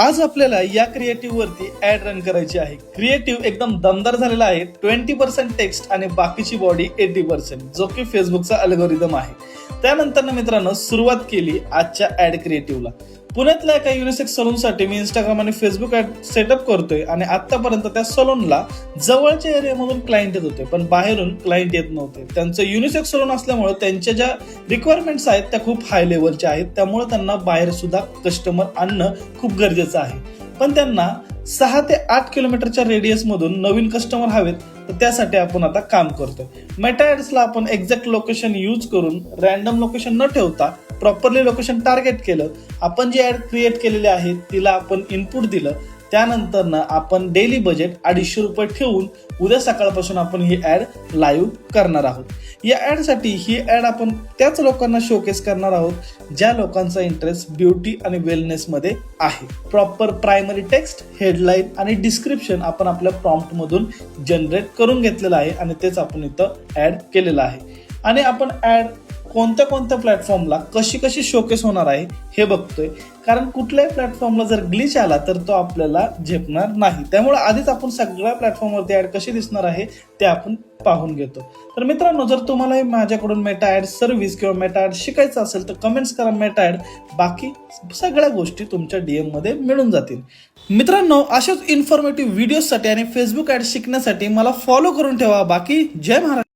आज आपल्याला या क्रिएटिव्ह वरती ऍड रन करायची आहे। क्रिएटिव्ह एकदम दमदार झालेला आहे। 20% टेक्स्ट आणि बाकीची बॉडी 80%, जो की फेसबुकचा अल्गोरिदम आहे। त्यानंतर मित्रांनो सुरुवात केली आजच्या ऍड क्रिएटिव्हला। पुण्यातल्या एका युनिसेक्स सलूनसाठी मी इंस्टाग्राम आणि फेसबुक ऍड सेटअप करतोय आणि आतापर्यंत त्या सलूनला जवळच्या एरियामधून क्लायंट येत होते, पण बाहेरून क्लायंट येत नव्हते। त्यांचं युनिसेक्स सलून असल्यामुळे त्यांच्या ज्या रिक्वायरमेंट्स आहेत त्या खूप हाय लेवलच्या आहेत, त्यामुळे त्यांना बाहेर सुद्धा कस्टमर आणणं खूप गरजेचं आहे। पण त्यांना 6 ते 8 किलोमीटरच्या रेडियस मधून नवीन कस्टमर हवेत, तर त्यासाठी आपण आता काम करतोय। मेटा ऍड्सला आपण एक्झॅक्ट लोकेशन यूज करून रॅन्डम लोकेशन न ठेवता प्रॉपरली लोकेशन टार्गेट केलं। आपण जी ऍड क्रिएट केलेली आहे तिला आपण इनपुट दिलं, त्यानंतर आपण डेली बजेट 250 रुपये ठेवून उद्या सकाळपासून आपण ही ऍड लाईव्ह करणार आहोत। या ऍड साठी ही ऍड आपण त्याच लोकांना शोकेस करणार आहोत ज्या लोकांचा इंटरेस्ट ब्युटी आणि वेलनेस मध्ये आहे। प्रॉपर प्रायमरी टेक्स्ट, हेडलाईन आणि डिस्क्रिप्शन आपण आपल्या प्रॉम्प्ट मधून जनरेट करून घेतलेलं आहे आणि तेच आपण इथं ऍड केलेलं आहे। आणि आपण ऍड कोणत्या कोणत्या प्लॅटफॉर्मला कशी शोकेस होणार आहे हे बघतोय, कारण कुठल्याही प्लॅटफॉर्मला जर ग्लिच आला तर तो आपल्याला झेपणार नाही। त्यामुळे आधीच आपण सगळ्या प्लॅटफॉर्मवरती ऍड कशी दिसणार आहे ते आपण पाहून घेतो। तर मित्रांनो, जर तुम्हाला माझ्याकडून मेटा ऍड सर्व्हिस किंवा मेटा ऍड शिकायचं असेल तर कमेंट्स करा मेटा ऍड, बाकी सगळ्या गोष्टी तुमच्या डीएम मध्ये मिळून जातील। मित्रांनो, अशाच इन्फॉर्मेटिव्ह व्हिडिओसाठी आणि फेसबुक ऍड शिकण्यासाठी मला फॉलो करून ठेवा। बाकी जय महाराष्ट्र।